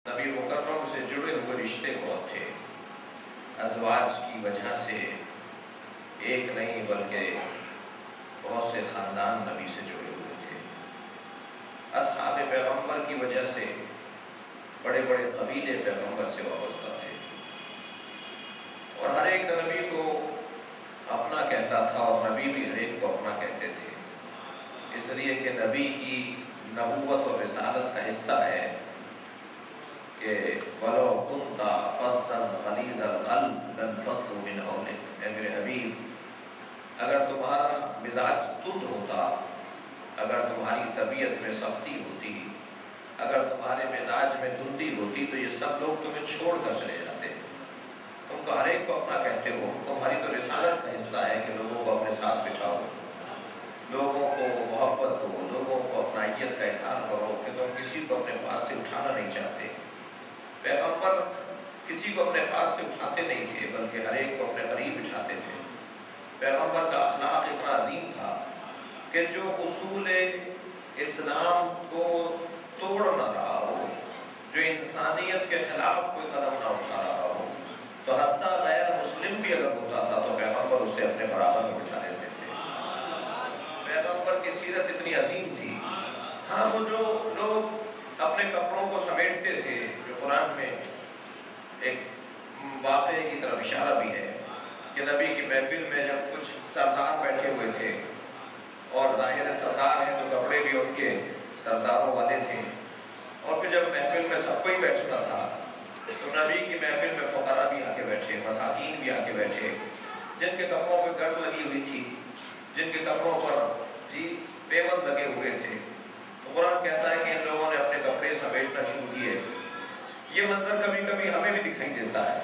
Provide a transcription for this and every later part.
نبی مکرم سے جڑے ہوئے رشتے بہت تھے، ازواج کی وجہ سے ایک نہیں بلکہ بہت سے خاندان نبی سے جڑے ہوئے تھے۔ اصحاب پیغمبر کی وجہ سے بڑے بڑے قبیلے پیغمبر سے وابستہ تھے، اور ہر ایک نبی کو اپنا کہتا تھا اور نبی بھی ہر ایک کو اپنا کہتے تھے، اس لیے کہ نبی کی نبوت اور رسالت کا حصہ ہے کہ وَلَوْ كُنْتَ فَظًّا غَلِيظَ الْقَلْبِ لَانفَضُّوا مِنْ حَوْلِكَ، اے میرے حبیب اگر تمہارا مزاج تند ہوتا، اگر تمہاری طبیعت میں سختی ہوتی، اگر تمہارے مزاج میں تندی ہوتی تو یہ سب لوگ تمہیں چھوڑ کر چلے جاتے۔ تم تو ہر ایک کو اپنا کہتے ہو، تمہاری تو رسالت کا حصہ ہے کہ لوگوں کو اپنے ساتھ بٹھاؤ، لوگوں کو محبت دو، لوگوں کو اپنائیت کا اظہار کرو کہ تم کسی کو اپنے پاس سے اٹھانا نہیں چاہتے۔ پیغمبر کسی کو اپنے پاس سے اٹھاتے نہیں تھے بلکہ ہر ایک کو اپنے قریب اٹھاتے تھے۔ پیغمبر کا اخلاق اتنا عظیم تھا کہ جو اصول اسلام کو توڑ نہ رہا ہو، جو انسانیت کے خلاف کوئی قدم نہ اٹھا رہا ہو، تو حتیٰ غیر مسلم بھی اگر ہوتا تھا تو پیغمبر اسے اپنے برابر میں بٹھا لیتے تھے۔ پیغمبر کی سیرت اتنی عظیم تھی۔ ہاں، وہ جو لوگ اپنے کپڑوں کو سمیٹتے تھے، جو قرآن میں ایک واقعے کی طرف اشارہ بھی ہے کہ نبی کی محفل میں جب کچھ سردار بیٹھے ہوئے تھے، اور ظاہر سردار ہیں تو کپڑے بھی ان کے سرداروں والے تھے، اور پھر جب محفل میں سب کوئی بیٹھتا تھا تو نبی کی محفل میں فقراء بھی آ کے بیٹھے، مساکین بھی آ کے بیٹھے، جن کے کپڑوں پہ گرد لگی ہوئی تھی، جن کے کپڑوں پر پیوند لگے ہوئے تھے، تو قرآن کہتا ہے کہ ان لوگوں نے اپنے کپڑے سمیٹنا شروع کیے۔ یہ منظر کبھی کبھی ہمیں بھی دکھائی دیتا ہے،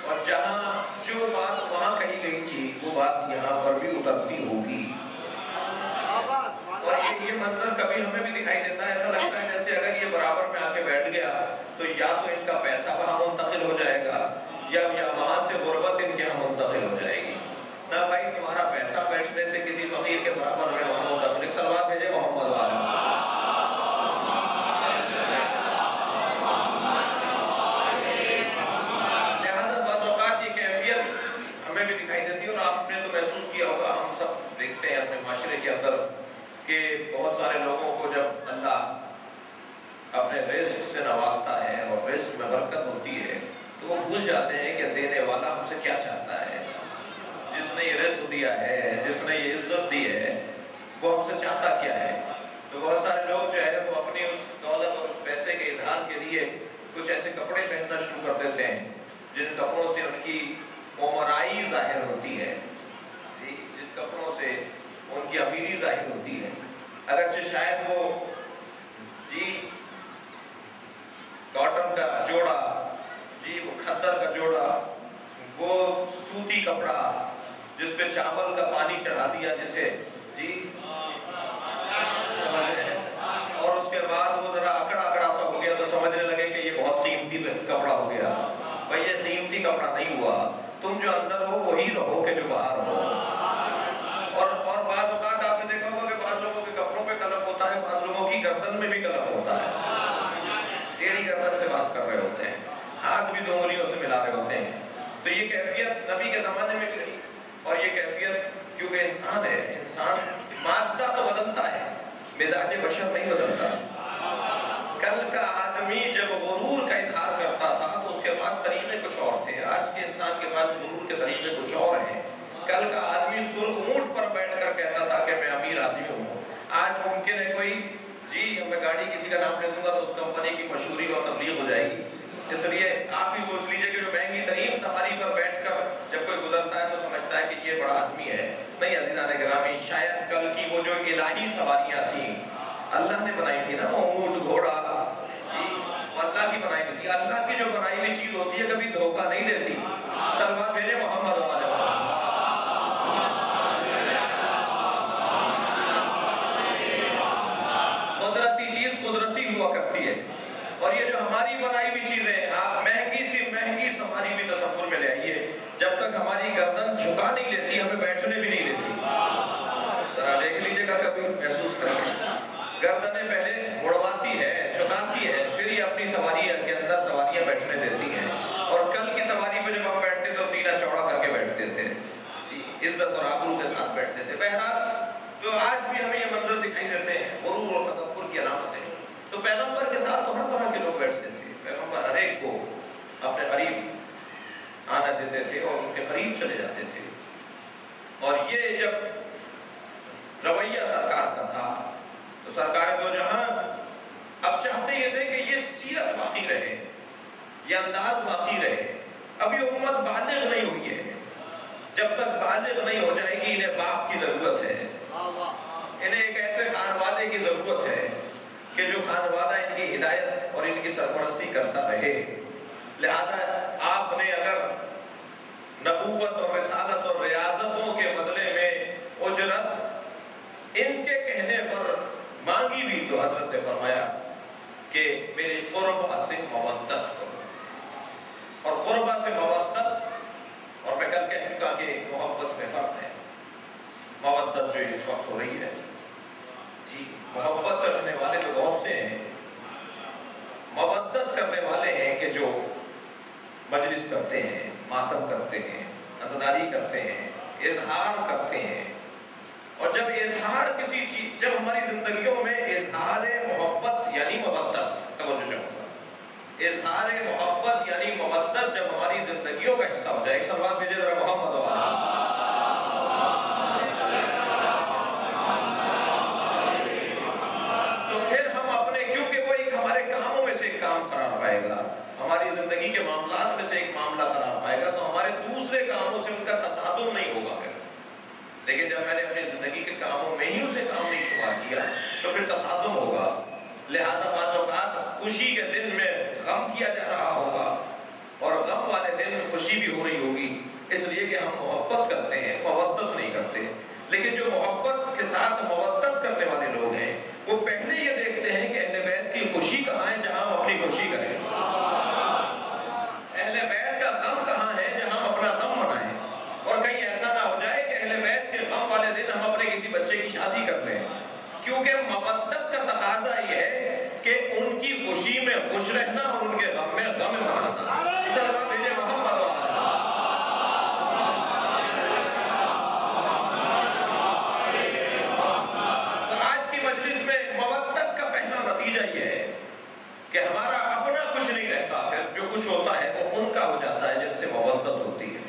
اور جہاں جو بات وہاں کہی گئی تھی وہ بات یہاں پر بھی اترتی ہوگی، اور یہ منظر کبھی ہمیں بھی دکھائی دیتا ہے۔ ایسا لگتا ہے جیسے اگر یہ برابر میں آ کے بیٹھ گیا تو یا تو ان کا پیسہ وہاں منتقل ہو جائے گا یا وہاں سے غربت ان کے یہاں منتقل ہو جائے گی۔ نہ بھائی، تمہارا پیسہ بیٹھنے سے کسی فقیر کے برابر میں وہاں منتقل۔ ایک سلوات بھیجے محمد والے۔ لہٰذا بعض اوقات یہ کیفیت ہمیں بھی دکھائی دیتی ہے، اور آپ نے تو محسوس کیا ہوگا، ہم سب دیکھتے ہیں اپنے معاشرے کے اندر کہ بہت سارے لوگوں کو جب اللہ اپنے رزق سے نوازتا ہے اور رزق میں برکت ہوتی ہے تو وہ بھول جاتے ہیں کہ دینے والا ہم سے کیا چاہتا ہے۔ جس نے یہ رزق دیا ہے، جس نے یہ عزت دی ہے، وہ ہم سے چاہتا کیا ہے۔ تو بہت سارے لوگ جو ہے وہ اپنی اس دولت اور اس پیسے کے اظہار کے لیے کچھ ایسے کپڑے پہننا شروع کر دیتے ہیں جن کپڑوں سے ان کی عمرائی ظاہر ہوتی ہے، جن کپڑوں سے ان کی امیری ظاہر ہوتی ہے، اگرچہ شاید وہ کاٹن کا جوڑا، وہ کھدر کا جوڑا، وہ سوتی کپڑا جس پہ چاول کا پانی چڑھا دیا جسے اور اس کے بعد وہ ذرا اکڑا اکڑا سا ہو گیا تو سمجھنے لگے کہ یہ بہت قیمتی کپڑا ہو گیا۔ بھئی یہ قیمتی کپڑا نہیں ہوا، تم جو اندر ہو وہی رہو کہ جو باہر ہو۔ اور بعض اوقات آپ نے دیکھا ہوگا کہ بعض لوگوں کے کپڑوں پہ کلف ہوتا ہے، بعض لوگوں کی گردن میں بھی کلف ہوتا ہے، ٹیڑھی گردن سے بات کر رہے ہوتے ہیں، ہاتھ بھی دو انگلیوں سے ملا رہے ہوتے ہیں۔ تو یہ کیفیت نبی کے زمانے میں بھی رہی، اور یہ کیفیت کیونکہ انسان ہے، انسان مادہ تو بدلتا ہے، مزاج بشر نہیں بدلتا۔ کل کا آدمی جب غرور کا اظہار کرتا تھا تو اس کے پاس طریقے کچھ اور تھے، آج کے انسان کے پاس غرور کے طریقے کچھ اور ہیں۔ کل کا آدمی سرخ اونٹ پر بیٹھ کر کہتا تھا کہ میں امیر آدمی ہوں، آج ممکن ہے کوئی میں گاڑی کسی کا نام لے دوں گا تو اس کمپنی کی مشہوری اور تبلیغ ہو جائے گی۔ اس لیے آپ بھی سوچ لیجئے کہ جو مہنگی ترین سواری پر بیٹھ کر جب کوئی گزرتا ہے تو سمجھتا ہے کہ یہ بڑا آدمی ہے۔ نہیں عزیزان گرامی، شاید کل کی وہ جو الہی سواریاں تھیں اللہ نے بنائی تھی نا، وہ اونٹ گھوڑا اللہ کی بنائی ہوئی تھی۔ اللہ کی جو بنائی ہوئی چیز ہوتی ہے کبھی دھوکہ نہیں دیتی۔ سلوات بھیجے محمد والے۔ قدرتی چیز قدرتی ہوا کرتی ہے، اور یہ جو ہماری بنائی ہوئی چیزیں، آپ مہنگی سی مہنگی سواری بھی تصور میں لے آئیے، جب تک ہماری گردن جھکا نہیں لیتی ہمیں بیٹھنے بھی نہیں دیتی۔ ذرا دیکھ لیجئے گا، کبھی محسوس کریں گے، گردنیں پہلے مڑواتی ہے، جھکا بٹھاتی ہے پھر یہ اپنی سواری کے اندر سواریاں بیٹھنے دیتی ہیں، اور کل کی سواری پہ جب ہم بیٹھتے تو سینہ چوڑا کر کے بیٹھتے تھے جی، عزت اور آبرو کے ساتھ بیٹھتے تھے۔ بہرحال تو آج بھی ہمیں یہ منظر دکھائی دیتے ہیں، غرور اور تکبر کی علامتیں۔ تو پیغمبر کے ساتھ تو ہر طرح کے لوگ بیٹھتے تھے، پیغمبر ہر ایک کو اپنے قریب آنا دیتے تھے اور ان کے قریب چلے جاتے تھے۔ اور یہ جب رویہ سرکار کا تھا تو سرکار دو جہاں اب چاہتے یہ تھے کہ یہ سیرت باقی رہے، یہ انداز باقی رہے۔ ابھی امت بالغ نہیں ہوئی ہے، جب تک بالغ نہیں ہو جائے گی انہیں باپ کی ضرورت ہے، انہیں ایک ایسے خانوادے کی ضرورت ہے کہ جو خانوادہ ان کی ہدایت اور ان کی سرپرستی کرتا رہے۔ لہذا آپ نے اگر نبوت اور رسالت اور ریاضتوں کے بدلے میں اجرت ان کے کہنے پر مانگی بھی تو حضرت نے فرمایا کہ میرے قربہ سے مودت کرو، اور قربہ سے مودت، اور میں کل کہہ چکا کہ محبت میں فرق ہے۔ مودت جو اس وقت ہو رہی ہے جی، محبت رکھنے والے تو بہت سے ہیں، مودت کرنے والے ہیں کہ جو مجلس کرتے ہیں، ماتم کرتے ہیں، عزاداری کرتے ہیں، اظہار کرتے ہیں۔ اور جب اظہار کسی چیز، جب ہماری زندگیوں میں اظہار محبت یعنی مودت، توجہ چاہوں گا، اظہار محبت یعنی مودت جب ہماری زندگیوں کا حصہ ہو جائے، ایک سلوات بھیجے ذرا محمد والا، تو پھر ہم اپنے، کیونکہ وہ ایک ہمارے کاموں میں سے ایک کام قرار پائے گا، ہماری زندگی کے معاملات میں سے ایک معاملہ قرار پائے گا، تو ہمارے دوسرے کاموں سے ان کا تصادم نہیں ہوگا پھر۔ لیکن جب میں نے اپنی زندگی کے کاموں میں ہی اسے کام نہیں شمار کیا تو پھر تصادم ہوگا۔ لہذا بعض اوقات خوشی کے دن میں غم کیا جا رہا ہوگا اور غم والے دن خوشی بھی ہو رہی ہوگی، اس لیے کہ ہم محبت کرتے ہیں، مودت نہیں کرتے۔ لیکن جو محبت کے ساتھ مودت کرنے والے لوگ ہیں وہ پہلے یہ دیکھتے ہیں کہ اہل بیت کی خوشی کہاں ہے جہاں ہم اپنی خوشی کریں، اہل بیت کا غم کہاں ہے جہاں ہم اپنا غم منائیں، اور کہیں ایسا نہ ہو جائے کہ اہل بیت کے غم والے دن ہم اپنے کسی بچے کی شادی کر لیں، کیونکہ مودت کا تقاضا یہ ہے کہ ان کی خوشی میں خوش رہنا اور ان کے غم میں غم منانا۔ اس اللہ بھیجے محمد کہ ہمارا اپنا کچھ نہیں رہتا، پھر جو کچھ ہوتا ہے وہ ان کا ہو جاتا ہے جن سے مودت ہوتی ہے۔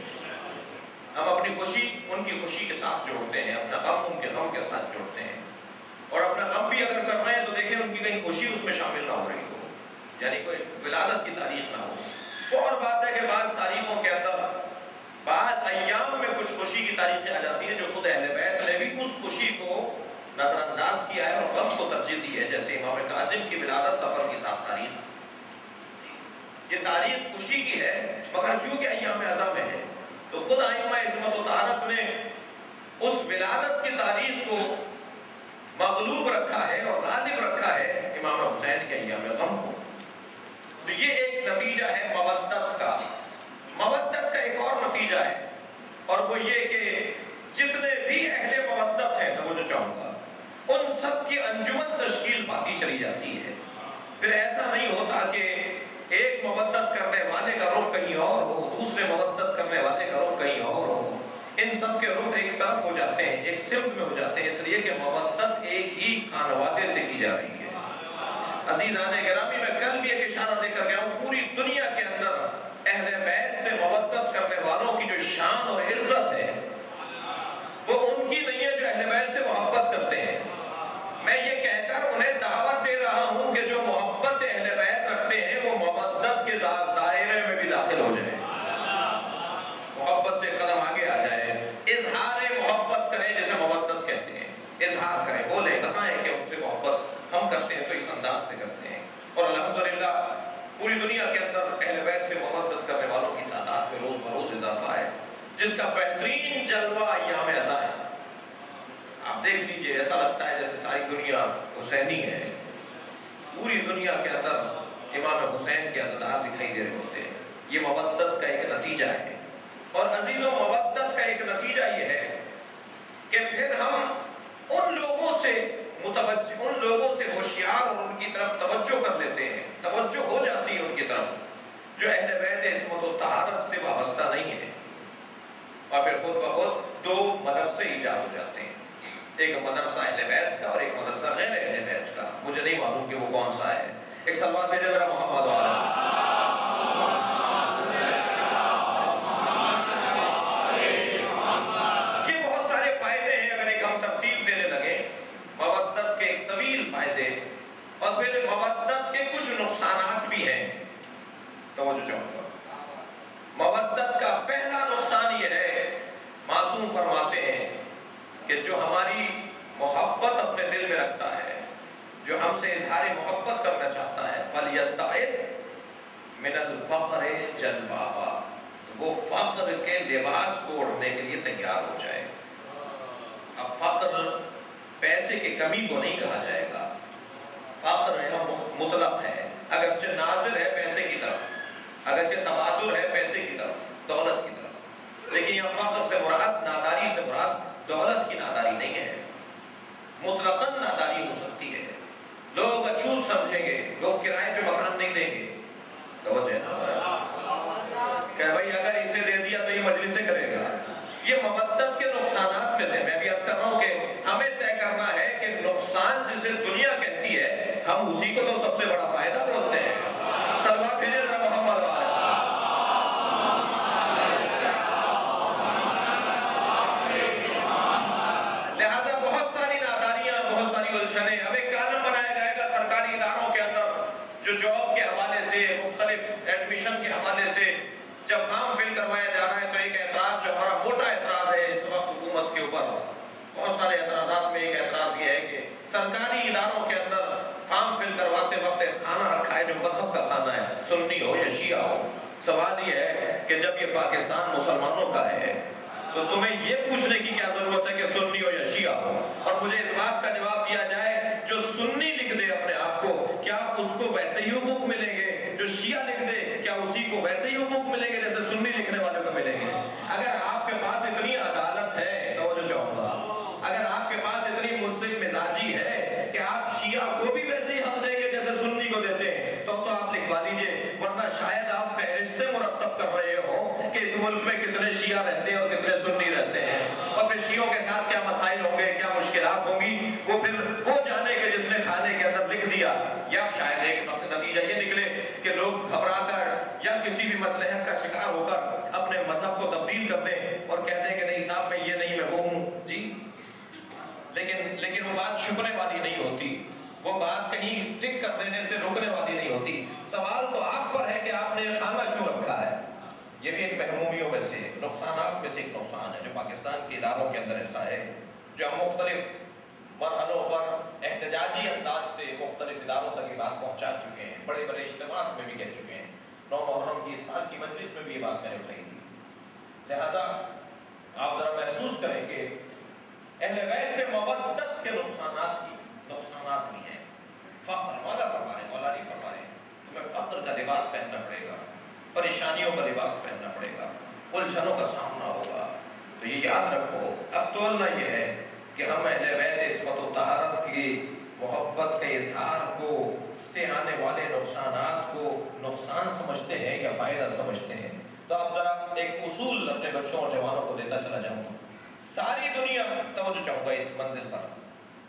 ہم اپنی خوشی ان کی خوشی کے ساتھ جوڑتے ہیں، اپنا غم ان کے غم کے ساتھ جوڑتے ہیں، اور اپنا غم بھی اگر کر رہے ہیں تو دیکھیں ان کی کہیں خوشی اس میں شامل نہ ہو رہی ہو، یعنی کوئی ولادت کی تاریخ نہ ہو۔ وہ اور بات ہے کہ بعض تاریخوں کے اندر بعض ایام میں کچھ خوشی کی تاریخیں آ جاتی ہیں جو خود اہل بیت نے بھی اس خوشی کو نظر انداز کیا ہے اور غم کو ترجیح دی ہے، جیسے امام کاظم کی ولادت سفر کی 7 تاریخ۔ یہ تاریخ خوشی کی ہے، مگر چونکہ ایام اعظم میں ہے تو خود ائمہ عصمت و طہارت نے اس ولادت کی تاریخ کو مغلوب رکھا ہے اور غالب رکھا ہے امام حسین کے ایام غم کو۔ تو یہ ایک نتیجہ ہے مودت کا۔ مودت کا ایک اور نتیجہ ہے، اور وہ یہ کہ جتنے بھی اہل مودت ہیں، تو وہ جو چاہوں گا ان سب کی انجمن تشکیل پاتی چلی جاتی ہے۔ پھر ایسا نہیں ہوتا کہ ایک مودت کرنے والے کا رخ کہیں اور ہو، دوسرے مودت کرنے والے کا رخ کہیں اور ہو، ان سب کے رخ ایک طرف ہو جاتے ہیں، ایک سمت میں ہو جاتے ہیں، اس لیے کہ مودت ایک ہی خانوادے سے کی جا رہی ہے۔ عزیزان گرامی، میں کل بھی ایک اشارہ دے کر گیا ہوں، پوری دنیا کے اندر اہل بیت سے مودت کرنے والوں کی جو شان اور عزت ہے وہ ان کی نہیں ہے جو اہل بیت سے محبت کرتے ہیں۔ میں یہ کہہ کر انہیں دعوت دے رہا ہوں کہ جو محبت اہل بیت رکھتے ہیں وہ مودت کے دائرے میں بھی داخل ہو جائیں، محبت سے قدم آگے آ جائے، اظہار محبت کریں جسے مودت کہتے ہیں، اظہار کریں، بولیں، بتائیں کہ ان سے محبت ہم کرتے ہیں تو اس انداز سے کرتے ہیں۔ اور الحمدللہ پوری دنیا کے اندر اہل بیت سے محبت کرنے والوں کی تعداد میں روز بروز اضافہ ہے، جس کا بہترین جلوہ ایام اعزاں ہے۔ آپ دیکھ لیجئے، ایسا لگتا ہے جیسے ساری دنیا حسینی ہے، پوری دنیا کے اندر امام حسین کے عزادار دکھائی دے رہے ہوتے ہیں۔ یہ مودت کا ایک نتیجہ ہے، اور عزیزوں مودت کا ایک نتیجہ یہ ہے کہ پھر ہم ان لوگوں سے متوجہ، ان لوگوں سے ہوشیار اور ان کی طرف توجہ کر لیتے ہیں، توجہ ہو جاتی ہے ان کی طرف جو اہل بیت عصمت و طہارت سے وابستہ نہیں ہے، اور پھر خود بخود دو مدرسے ایجاد ہو جاتے ہیں، ایک مدرسہ اہل بیت کا اور ایک مدرسہ غیر اہل بیت کا۔ مجھے نہیں معلوم کہ وہ کون سا ہے۔ ایک سلوات بھیجے ذرا محمد والا۔ یہ بہت سارے فائدے ہیں، اگر ایک ہم ترتیب دینے لگے، مودت کے طویل فائدے اور پھر مودت کے کچھ نقصانات بھی ہیں۔ توجہ چاہوں گا، مودت کا پہلا نقصان یہ ہے، معصوم فرماتے ہیں کہ جو ہماری محبت اپنے دل میں رکھتا ہے، جو ہم سے اظہار محبت کرنا چاہتا ہے، فَلْيَسْتَعِدْ مِنَ الْفَقْرِ جَلْبَابًا، وہ فقر کے لباس کو اوڑھنے کے لیے تیار ہو جائے۔ اب فقر پیسے کی کمی کو نہیں کہا جائے گا، فقر مطلق ہے، اگرچہ ناظر ہے پیسے کی طرف، اگرچہ تبادر ہے پیسے کی طرف، دولت کی طرف، لیکن یہ فقر سے مراد، ناداری سے مراد دولت کی ناداری نہیں ہے، مطلقاً ناداری ہو سکتی ہے، لوگ اچھوت سمجھیں گے، لوگ کرائے پہ مکان نہیں دیں گے۔ توجہ ہے نا کہ بھائی اگر اسے دے دیا تو یہ مجلس سے کرے گا۔ یہ مودت کے نقصانات میں سے میں بھی عرض کر رہا ہوں کہ ہمیں طے کرنا ہے کہ نقصان جسے دنیا کہتی ہے ہم اسی کو تو سب سے بڑا فائدہ بولتے ہیں۔ سلوات بھیجے ذرا محمد والے۔ لہذا بہت ساری ناداریاں، بہت ساری الجھنیں، اب ایک قانون بنایا جائے گا سرکاری اداروں کے اندر، جو جاب کے حوالے سے، مختلف ایڈمیشن کے حوالے سے جب فارم فل کروایا جا رہا ہے تو ایک اعتراض جو ہمارا موٹا اعتراض ہے اس وقت حکومت کے اوپر، بہت سارے اعتراضات میں ایک اعتراض یہ ہے کہ سرکاری اداروں کے اندر فارم فل کرواتے وقت ایک کھانا رکھا ہے جو مذہب کا کھانا ہے، سنی ہو یا شیعہ ہو۔ سوال یہ ہے کہ جب یہ پاکستان مسلمانوں کا ہے تو تمہیں یہ پوچھنے کی کیا ضرورت ہے کہ سنی ہو یا شیعہ ہو؟ اور مجھے اس بات کا جواب دیا جائے جو سنی لکھ دے اپنے آپ کو، کیا اس کو ویسے ہی حقوق ملیں گے؟ جو شیعہ لکھ دے کیا اسی کو ویسے ہی حقوق ملیں گے جیسے سنی لکھنے والوں کو ملیں گے؟ اگر آپ کے پاس اتنی عدالت ہے، توجہ چاہوں گا، اگر آپ کے پاس اتنی منصف مزاجی ہے کہ آپ شیعہ کو بھی ویسے ہی حق دیں گے جیسے سنی کو دیتے ہیں تو آپ لکھوا لیجئے، ورنہ شاید آپ فہرستیں مرتب کر رہے ہو کہ اس ملک میں کتنے شیعہ رہتے ہیں اور کتنے سنی رہتے ہیں، اور پھر شیعوں کے ساتھ کیا مسائل ہوں گے، کیا مشکلات ہوں گی، وہ پھر وہ جانے کہ جس نے کھانے کے اندر لکھ دیا۔ یا شاید ایک نتیجہ یہ نکلے کہ لوگ گھبرا کر یا کسی بھی مصلحت کا شکار ہو کر اپنے مذہب کو تبدیل کر دیں اور کہہ دیں کہ نہیں صاحب میں یہ نہیں، میں وہ ہوں جی، لیکن وہ بات چھپنے والی نہیں ہوتی، وہ بات کہیں ٹک کر دینے سے رکنے والی نہیں ہوتی۔ سوال تو آپ پر ہے کہ آپ نے خانہ کیوں رکھا ہے۔ یہ بھی ایک محرومیوں میں سے، نقصانات میں سے ایک نقصان ہے جو پاکستان کے اداروں کے اندر ایسا ہے، جو ہم مختلف مرحلوں پر احتجاجی انداز سے مختلف اداروں تک یہ بات پہنچا چکے ہیں، بڑے بڑے اجتماعات میں بھی کہہ چکے ہیں، 9 محرم کی اس سال کی مجلس میں بھی یہ بات میں نے اٹھائی تھی۔ لہٰذا آپ ذرا محسوس کریں کہ اہل بیت سے مودت کے نقصانات بھی ہیں۔ فقر، مولا فرما رہے ہیں، مولا نہیں فرما رہے ہیں، تمہیں فقر کا لباس پہننا پڑے گا، پریشانیوں کا لباس پہننا پڑے گا، الجھنوں کا سامنا ہوگا۔ تو یہ یاد رکھو، اب تولنا یہ ہے کہ ہم اہل بیت عصمت و طہارت کی محبت کے اظہار کو سے آنے والے نقصانات کو نقصان سمجھتے ہیں یا فائدہ سمجھتے ہیں۔ تو اب ذرا ایک اصول اپنے بچوں اور جوانوں کو دیتا چلا جاؤں گا۔ ساری دنیا، توجہ چاہوں گا اس منزل پر،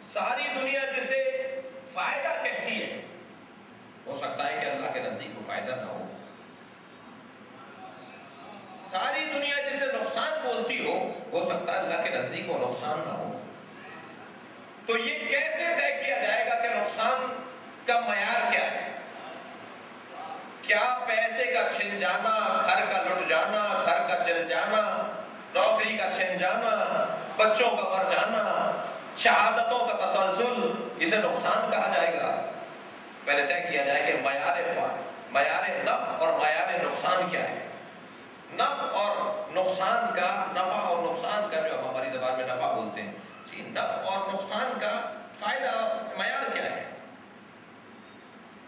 ساری دنیا جسے فائدہ کہتی ہے، ہو سکتا ہے کہ اللہ کے نزدیک کو فائدہ نہ ہو۔ ساری دنیا جسے نقصان بولتی ہو سکتا ہے اللہ کے نزدیک کو نقصان نہ ہو۔ تو یہ کیسے طے کیا جائے گا کہ نقصان کا معیار کیا ہے؟ کیا پیسے کا چھن جانا، گھر کا لٹ جانا، گھر کا جل جانا، نوکری کا چھن جانا، بچوں کا مر جانا، شہادتوں کا تسلسل، اسے نقصان کہا جائے گا؟ پہلے طے کیا جائے کہ معیار نفع اور معیار نقصان کیا ہے۔ نفع اور نقصان کا، نفع اور نقصان کا جو ہم ہماری زبان میں نفع بولتے ہیں، جی، نفع اور نقصان کا فائدہ معیار کیا ہے؟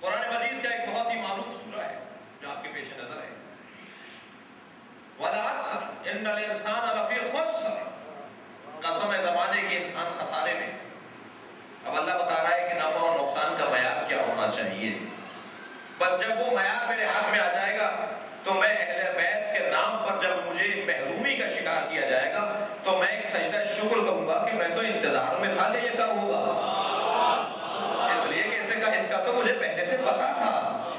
قرآن مجید کا ایک بہت ہی معروف سورہ ہے جو آپ کے پیش نظر ہے، وَالْعَصْرِ إِنَّ الْإِنسَانَ لَفِي خُسْرٍ، قسم ہے زمانے کی انسان خسارے میں۔ اب اللہ بتا رہا ہے کہ نفع اور نقصان کا معیار کیا ہونا چاہیے. بس جب وہ معیار میرے ہاتھ میں آ جائے گا تو میں اہل بیت کے نام پر جب مجھے محرومی کا شکار کیا جائے گا تو میں ایک سجدہ شکر کروں گا کہ میں تو انتظار میں تھا کہ یہ کب ہوگا. اس لیے کہ اس کا تو مجھے پہلے سے پتا تھا.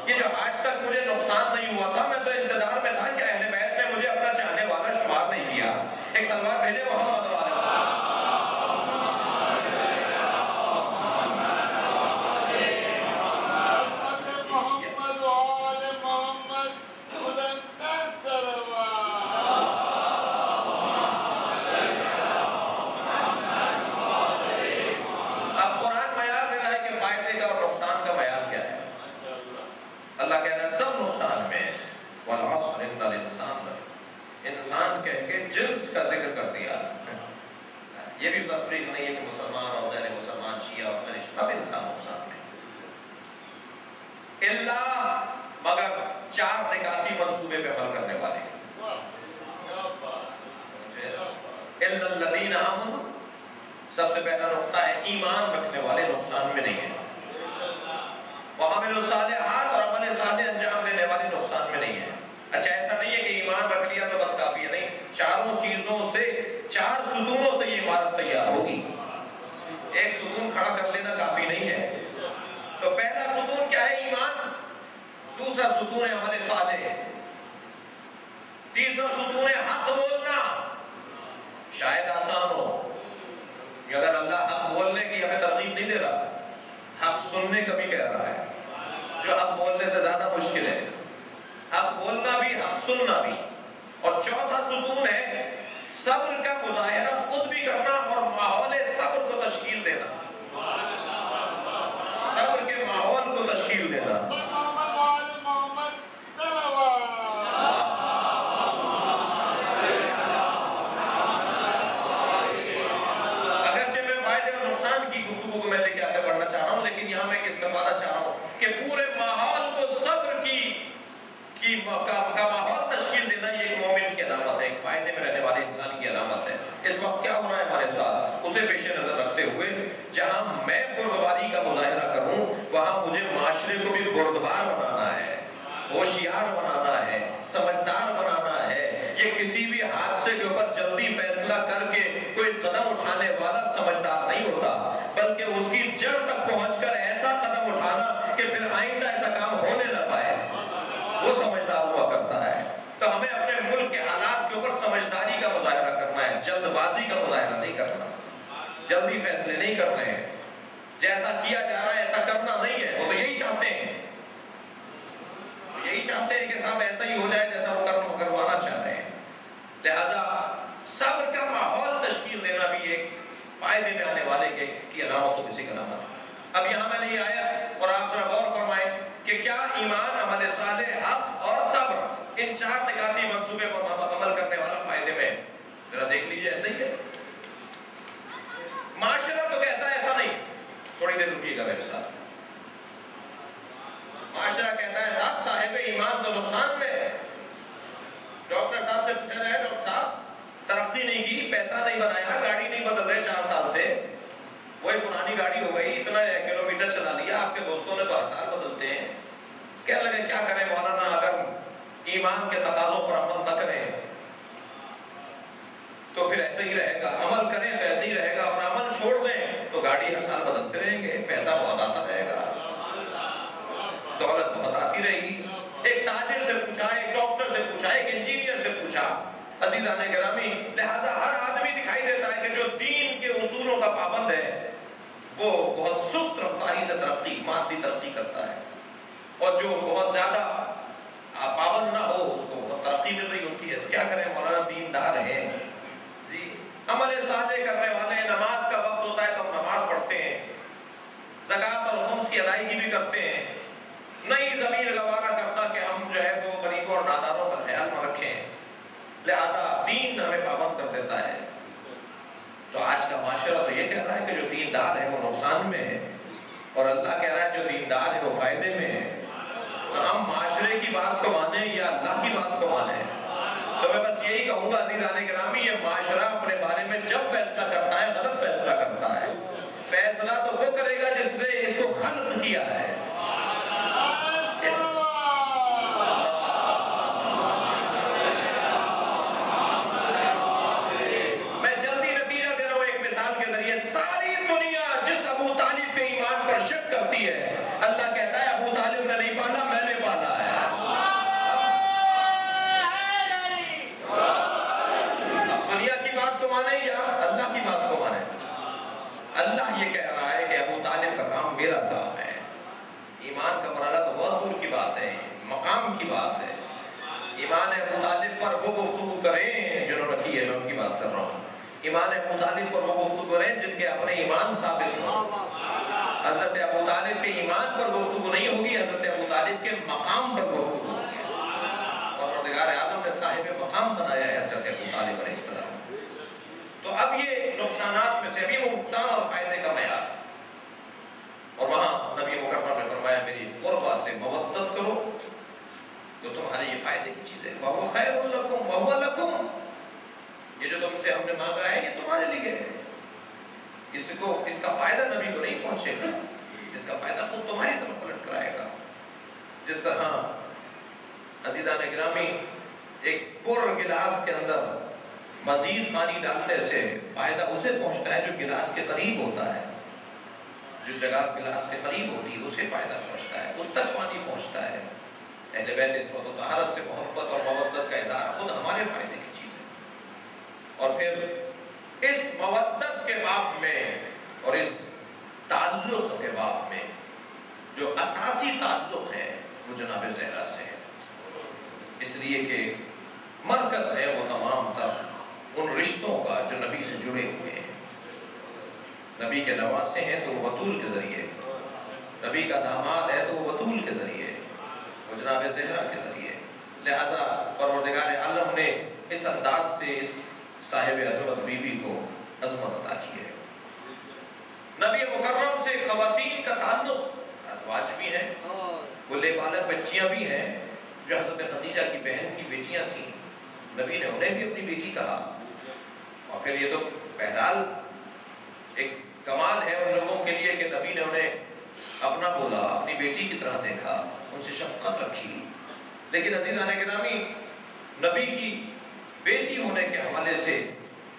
یہ جو آج تک مجھے نقصان نہیں ہوا تھا میں تو انتظار میں تھا کہ اہل بیت نے مجھے اپنا چاہنے والا شمار نہیں کیا. ایک سلوات بھیجے محمد والے. اللہ کہہ رہا ہے سب نقصان میں والعصر ان الانسان انسان کہہ کے جنس کا ذکر کر دیا. یہ بھی تفریق نہیں ہے کہ مسلمان اور غیر مسلمان شیعہ اور غیر سب انسان نقصان میں. اللہ مگر 4 نکاتی منصوبے پہ عمل کرنے والے. الا الذین آمنوا سب سے پہلا نقطہ ہے ایمان رکھنے والے نقصان میں نہیں ہیں. وعملوا الصالحات اور عمل صالح انجام دینے والے نقصان میں نہیں ہے. اچھا ایسا نہیں ہے کہ ایمان رکھ لیا تو بس کافی ہے. نہیں، 4 چیزوں سے 4 ستونوں سے یہ عمارت تیار ہوگی. ایک ستون کھڑا کر لینا کافی نہیں ہے. تو پہلا ستون کیا ہے؟ ایمان. دوسرا ستون ہے عمل صالح. تیسرا ستون ہے حق بولنا. شاید آسان ہو اگر اللہ حق بولنے کی ہمیں ترغیب نہیں دے رہا، حق سننے کا بھی کہہ رہا ہے جو حق بولنے سے زیادہ مشکل ہے. حق بولنا بھی حق سننا بھی. اور چوتھا ستون ہے صبر کا مظاہرہ خود بھی کرنا اور ماحول صبر کو تشکیل دینا. صبر کے ماحول کو تشکیل دینا. میں لے کے آگے بڑھنا چاہ رہا ہوں لیکن یہاں میں ایک استفادہ چاہ رہا ہوں کہ پورے ماحول کو صبر کا ماحول تشکیل دینا یہ ایک مومن کی علامت ہے، ایک فائدے میں رہنے والے انسان کی علامت ہے. اس وقت کیا ہو رہا ہے ہمارے ساتھ اسے پیش نظر رکھتے ہوئے جہاں میں بردباری کا مظاہرہ کروں وہاں مجھے معاشرے کو بھی بردبار بنانا ہے، ہوشیار بنانا ہے، سمجھدار بنانا ہے. یہ کسی بھی حادثے کے اوپر جلدی فیصلہ کر کے کوئی قدم اٹھانے والا سمجھدار نہیں ہوتا بلکہ اس کی جڑ تک پہنچ کر ایسا قدم اٹھانا کہ پھر آئندہ ایسا کام ہونے نہ پائے، وہ سمجھدار ہوا کرتا ہے. تو ہمیں اپنے ملک کے حالات کے اوپر سمجھداری کا مظاہرہ کرنا ہے، جلد بازی کا مظاہرہ نہیں کرنا. جلدی فیصلے نہیں کرنے ہیں. جیسا کیا جا رہا ہے ایسا کرنا نہیں ہے. وہ تو یہی چاہتے ہیں کہ صاحب ایسا ہی ہو جائے جیسا وہ کروانا چاہ رہے ہیں. لہذا صبر کا ماحول تشکیل دینا بھی ایک فائدے میں آنے والے کی علامتوں میں سے ایک علامت ہے. اب یہاں میں نے یہ آیا اور آپ ذرا غور فرمائیں کہ کیا ایمان، عمل صالح، حق اور صبر ان 4 نکاتی منصوبے پر عمل کرنے والا فائدے میں ہے. ذرا دیکھ لیجئے ایسا ہی ہے. معاشرہ تو کہتا ہے ایسا نہیں. تھوڑی دیر رکیے گا میرے ساتھ. معاشرہ کہتا ہے صاحب ایمان تو نقصان میں ہے. ڈاکٹر صاحب سے پوچھا جائے ڈاکٹر صاحب ترقی نہیں کی، پیسہ نہیں بنایا، گاڑی نہیں بدل رہے 4 سال سے، وہی پرانی گاڑی ہو گئی، اتنا کلومیٹر چلا لیا، آپ کے دوستوں نے تو ہر سال بدلتے ہیں. کہنے لگے کیا کریں مولانا، اگر ایمان کے تقاضوں پر عمل نہ کریں تو پھر ایسے ہی رہے گا، عمل کریں تو ایسے ہی رہے گا، اور عمل چھوڑ دیں تو گاڑی ہر سال بدلتے رہیں گے، پیسہ بہت آتا رہے گا، دولت بہت آتی رہے گی. ایک تاجر سے پوچھا، ایک ڈاکٹر سے پوچھا، ایک انجینئر سے پوچھا. عزیزان گرامی، لہذا ہر آدمی دکھائی دیتا ہے کہ جو دین کے اصولوں کا پابند ہے وہ بہت سست رفتاری سے مادی ترقی کرتا ہے، اور جو بہت زیادہ پابند نہ ہو اس کو بہت ترقی مل رہی ہوتی ہے. تو کیا کریں مولانا، دیندار ہیں جی، عمل صالح کرنے والے ہیں، نماز کا وقت ہوتا ہے تو ہم نماز پڑھتے ہیں، زکوٰۃ اور خمس کی ادائیگی بھی کرتے ہیں، نہیں ضمیر گوارا کرتا کہ ہم جو ہے وہ غریبوں اور ناداروں کا خیال نہ رکھیں، لہذا دین ہمیں پابند کر دیتا ہے. تو آج کا معاشرہ تو یہ کہہ رہا ہے کہ جو دیندار ہے وہ نقصان میں ہے، اور اللہ کہہ رہا ہے جو دیندار ہے وہ فائدے میں ہے. تو ہم معاشرے کی بات کو مانیں یا اللہ کی بات کو مانیں؟ تو میں بس یہی کہوں گا عزیزان گرامی، یہ معاشرہ اپنے بارے میں جب فیصلہ کرتا ہے غلط فیصلہ کرتا ہے. فیصلہ تو وہ نسخ کیا ہے۔ میں جلدی نتیجہ دے رہا ہوں ایک مثال کے ذریعے۔ ساری دنیا جس ابو طالب پہ ایمان پر شک کرتی ہے، اللہ کہتا ہے ابو طالب نے نہیں پالا، میں نے پالا ہے۔ اب دنیا کی بات کو مانے یا اللہ کی بات کو مانے؟ اللہ یہ کہہ رہا ہے کہ ابو طالب کا کام میرا کام ہے۔ ایمان کا مرحلہ تو بہت دور کی بات ہے، مقام کی بات ہے۔ ایمان ابو طالب پر وہ گفتگو کریں جنہوں نے کی ہے، میں ان کی بات کر رہا ہوں۔ ایمان ابو طالب پر وہ گفتگو کریں جن کے اپنے ایمان ثابت ہوں۔ حضرت ابو طالب کے ایمان پر گفتگو نہیں ہوگی، حضرت ابو طالب کے مقام پر گفتگو ہوگی۔ اور پروردگار عالم نے صاحب مقام بنایا ہے حضرت ابو طالب علیہ السلام۔ تو اب یہ نقصانات میں سے بھی وہ نقصان اور فائدے کا معیار، اور وہاں نبی مکرم نے فرمایا میری قربہ سے مودت کرو تو تمہارے یہ فائدے کی چیز ہے۔ وَهُوَ خَيْرٌ لَكُمْ وَهُوَ لَكُمْ، یہ جو تم سے ہم نے مانگا ہے یہ تمہارے لیے ہے۔ اس کا فائدہ نبی کو نہیں پہنچے گا، اس کا فائدہ خود تمہاری طرف پلٹ کرائے گا۔ جس طرح عزیزان گرامی ایک پر گلاس کے اندر مزید پانی ڈالنے سے فائدہ اسے پہنچتا ہے جو گلاس کے قریب ہوتا ہے، جو جگہ گلاس کے قریب ہوتی ہے اسے فائدہ پہنچتا ہے، اس تک پانی پہنچتا ہے۔ اہل بیت عصمت و طہارت سے محبت اور مودت کا اظہار خود ہمارے فائدے کی چیز ہے۔ اور پھر اس مودت کے باب میں اور اس تعلق کے باب میں جو اساسی تعلق ہے وہ جناب زہرا سے ہے، اس لیے کہ مرکز ہے وہ تمام تر ان رشتوں کا جو نبی سے جڑے ہوئے ہیں۔ نبی کے نواسے ہیں تو وہ بطول کے ذریعے، نبی کا داماد ہے تو وہ بطول کے ذریعے، وہ جناب زہرا کے ذریعے۔ لہذا پروردگار عالم نے اس انداز سے اس صاحب عظمت بی بی کو عظمت عطا کی ہے۔ نبی مکرم سے خواتین کا تعلق ازواج بھی ہیں، وہ لے پالک بچیاں بھی ہیں جو حضرت خدیجہ کی بہن کی بیٹیاں تھیں، نبی نے انہیں بھی اپنی بیٹی کہا۔ اور پھر یہ تو بہرحال ایک کمال ہے ان لوگوں کے لیے کہ نبی نے انہیں اپنا بولا، اپنی بیٹی کی طرح دیکھا، ان سے شفقت رکھی۔ لیکن عزیزان گرامی نبی کی بیٹی ہونے کے حوالے سے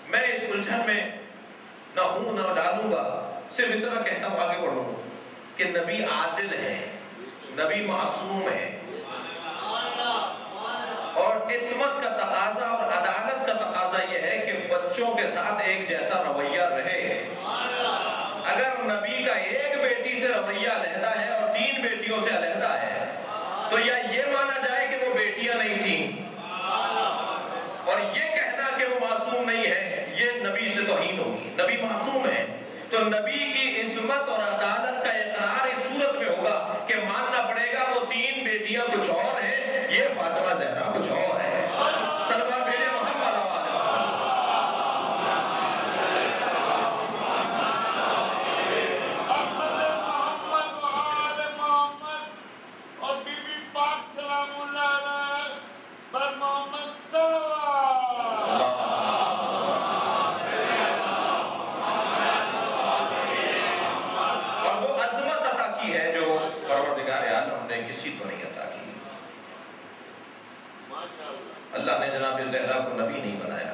میں اس الجھن میں نہ ہوں نہ ڈالوں گا، صرف اتنا کہتا ہوں آگے بڑھوں کہ نبی عادل ہیں، نبی معصوم ہیں، اور عصمت کا تقاضا اور عدالت کا تقاضا یہ ہے کہ بچوں کے ساتھ ایک جیسا رویہ رہے۔ اگر نبی کا ایک بیٹی سے رویہ علیحدہ ہے اور 3 بیٹیوں سے علیحدہ ہے تو یا یہ مانا جائے کہ وہ بیٹیاں نہیں تھیں، اور یہ کہنا کہ وہ معصوم نہیں ہے یہ نبی سے توہین ہوگی۔ نبی معصوم ہے تو نبی کی عصمت اور عدالت کا اقرار اس صورت میں ہوگا کہ ماننا پڑے گا وہ 3 بیٹیاں کچھ اور ہیں، یہ فاطمہ زہرا کچھ اور ہے۔ سلوات بھیجے محمد آباد۔ اور بی بی پاک سلام اللہ علیہ بر محمد صلوات۔ اور وہ عظمت عطا کی ہے جو پروردگار عالم نے کسی کو نہیں عطا کی۔ اللہ نے جناب زہرا کو نبی نہیں بنایا،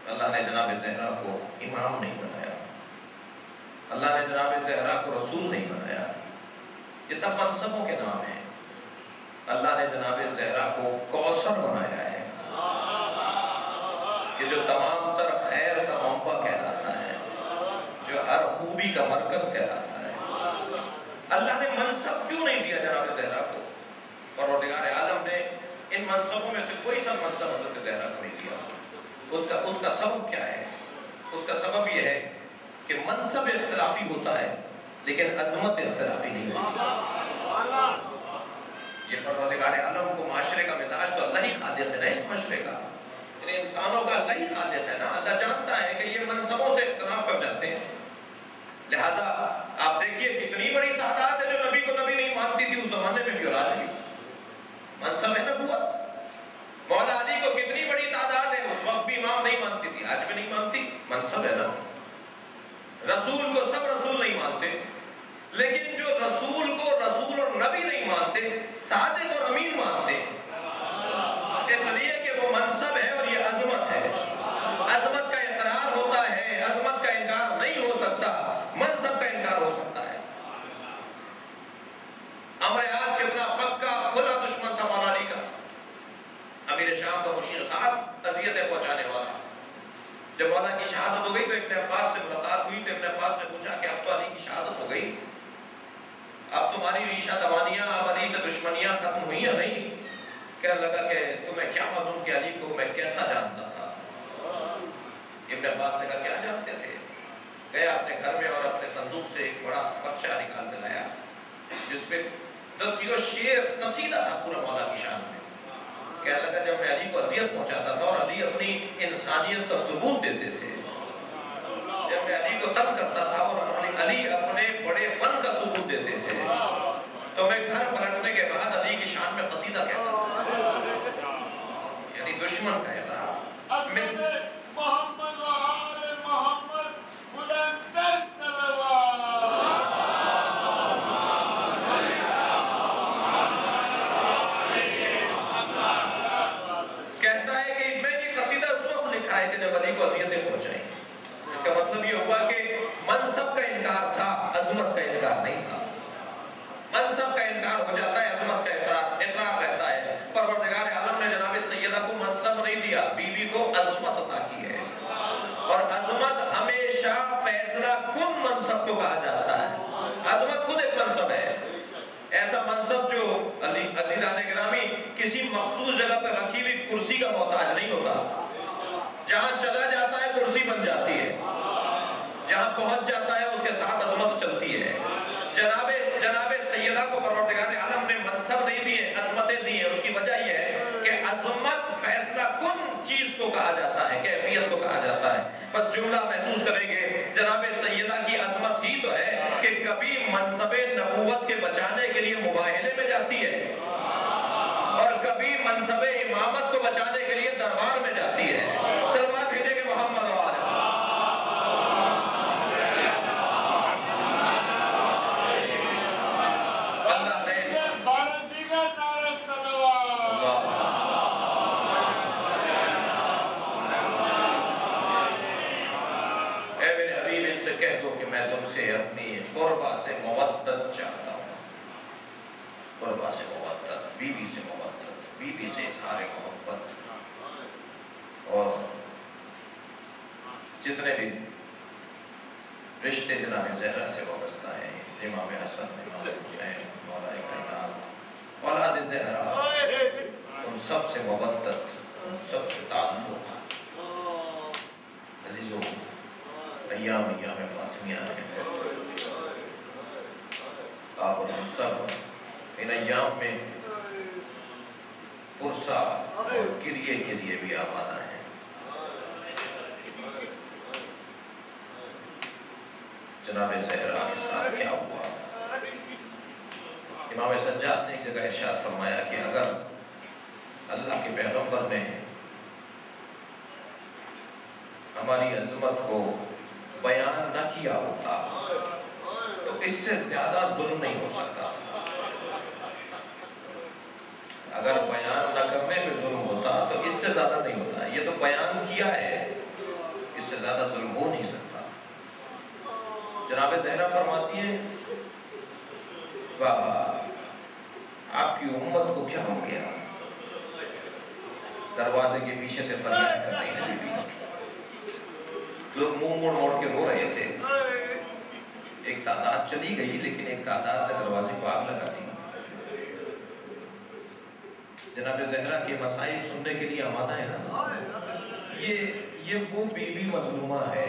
اللہ نے جناب زہرا کو امام نہیں بنایا، اللہ نے جناب زہرا کو رسول نہیں بنایا، یہ سب منصبوں کے نام ہیں۔ اللہ نے جناب زہرا کو کوثر بنایا ہے، یہ جو تمام تر خیر کا منبع کہلاتا ہے، جو ہر خوبی کا مرکز کہلاتا ہے۔ اللہ نے منصب کیوں نہیں دیا جناب زہرا کو؟ پروردگار عالم نے ان منصبوں میں سے کوئی سا منصب حضرت زہرا کو نہیں دیا۔ اس کا سبب کیا ہے؟ اس کا سبب یہ ہے کہ منصب اختلافی ہوتا ہے لیکن عظمت اختلافی نہیں ہوتی۔ یہ پروردگار عالم کو معاشرے کا مزاج تو اللہ ہی خالق ہے نا، اس معاشرے کا یعنی انسانوں کا اللہ ہی خالق ہے نا۔ اللہ جانتا ہے کہ یہ منصبوں سے اختلاف کر جاتے ہیں، لہٰذا آپ دیکھیے کتنی بڑی تعداد ہے جو نبی کو نبی نہیں مانتی تھی اس زمانے میں بھی اور آج بھی۔ منصب ہے نبوت۔ مولا علی کو کتنی بڑی تعداد ہے، اس وقت بھی امام نہیں مانتی تھی، آج بھی نہیں مانتی، منصب ہے نا۔ رسول کو سب رسول نہیں مانتے، لیکن جو ابن عباس سے ملاقات ہوئی تو ابن عباس نے پوچھا کہ اب تو علی کی شہادت ہو گئی، اب تمہاری ریشہ دوانیاں، اب علی سے دشمنیاں ختم ہوئی یا نہیں؟ کہنے لگا کہ تمہیں کیا معلوم کہ علی کو میں کیسا جانتا تھا؟ ابن عباس نے کہا کیا جانتے تھے؟ گیا اپنے گھر میں اور اپنے صندوق سے ایک بڑا پرچہ نکال کے لایا جس پہ 10 شعر قصیدہ تھا پورا مولا کی شان میں۔ کہنے لگا جب میں علی کو اذیت پہنچاتا تھا اور علی اپنی انسانیت کا ثبوت دیتے تھے، جب میں علی کو تنگ کرتا تھا اور علی اپنے بڑے پن کا ثبوت دیتے تھے، تو میں گھر پلٹنے کے بعد علی کی شان میں قصیدہ کہتا تھا، یعنی دشمن کا اقرار۔ محمد و آل محمد بلندر صلوات۔ کہتا ہے کہ میں یہ قصیدہ اس وقت لکھا ہے کہ جب علی کو اذیتیں پہنچائیں۔ اس کا مطلب یہ ہوا کہ منصب کا انکار تھا، عظمت کا انکار نہیں تھا۔ منصب کا انکار ہو جاتا ہے، عظمت کا اقرار رہتا ہے۔ پروردگار عالم نے جناب سیدہ کو منصب نہیں دیا، بیوی کو عظمت عطا کی ہے، اور عظمت ہمیشہ فیصلہ کن منصب کو کہا جاتا ہے۔ عظمت خود ایک منصب ہے، ایسا منصب جو عزیزان گرامی کسی مخصوص جگہ پر رکھی ہوئی کرسی کا محتاج نہیں ہوتا، جہاں چلا جاتا ہے کرسی بن جاتی ہے، جہاں پہنچ جاتا ہے اس کے ساتھ عظمت چلتی ہے۔ جناب سیدہ کو پروردگار عالم نے منصب نہیں دیے، عظمتیں دی ہیں۔ اس کی وجہ یہ ہے کہ عظمت فیصلہ کن چیز کو کہا جاتا ہے، کیفیت کو کہا جاتا ہے۔ بس جملہ محسوس کریں گے، جناب سیدہ کی عظمت ہی تو ہے کہ کبھی منصب نبوت کے بچانے کے لیے مباہلے میں جاتی ہے اور کبھی منصب امامت کو بچانے کے لیے دربار میں جاتی ہے۔ سلوات بھیجیں گے محمد و آل اپنی قربہ سے مودت چاہتا ہوں، قربہ سے مودت، بیوی سے مودت، بیوی سے اظہار محبت، اور جتنے بھی رشتے جناب زہرا سے وابستہ ہیں، امام حسن، امام حسین، مولا کائنات، اولاد زہرا، ان سب سے مودت، ان سب سے تعلق۔ عزیزو، ایام فاطمیہ ہیں، آپ اور ہم سب ان ایام میں پرسہ اور گریے کے لیے بھی آمادہ ہیں۔ جناب زہرا کے ساتھ کیا ہوا؟ امام سجاد نے ایک جگہ ارشاد فرمایا کہ اگر اللہ کے پیغمبر نے ہماری عظمت کو بیان نہ کیا ہوتا تو اس سے زیادہ ظلم نہیں ہو سکتا تھا۔ اگر بیان نہ کرنے پہ ظلم ہوتا تو اس سے زیادہ نہیں ہوتا، یہ تو بیان کیا ہے، اس سے زیادہ ظلم ہو نہیں سکتا۔ جناب زہرا فرماتی ہے بابا آپ کی امت کو کیا ہو گیا؟ دروازے کے پیچھے سے فریاد کر رہی ہے بیوی، لوگ منہ موڑ موڑ کے رو رہے تھے۔ ایک تعداد چلی گئی لیکن ایک تعداد نے دروازے کو آگ لگا دی۔ جناب زہرا کے مسائل سننے کے لیے آمادہ ہے نا؟ یہ وہ بیوی مظلومہ ہے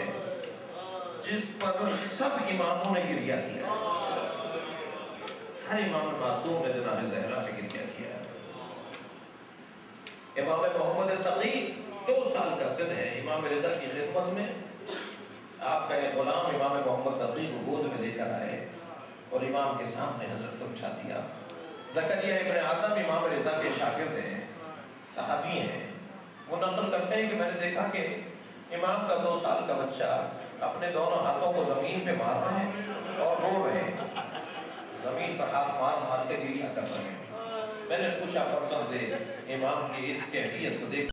جس پر سب اماموں نے گریہ کیا، ہر امام معصوم نے جناب زہرا پہ گریہ کیا۔ امام محمد تقی 2 سال کا سن ہے، امام رضا کی خدمت میں آپ کا ایک غلام امام محمد تقی کو گود میں لے کر آئے اور امام کے سامنے حضرت کو بٹھا دیا۔ زکریا ابن آدم امام رضا کے شاگرد ہیں، صحابی ہیں، وہ نقل کرتے ہیں کہ میں نے دیکھا کہ امام کا 2 سال کا بچہ اپنے دونوں ہاتھوں کو زمین پہ مار رہے ہیں اور رو رہے ہیں، زمین پر ہاتھ مار مار کے گریہ کر رہے ہیں۔ میں نے پوچھا فرزند امام کی اس کیفیت کو دیکھ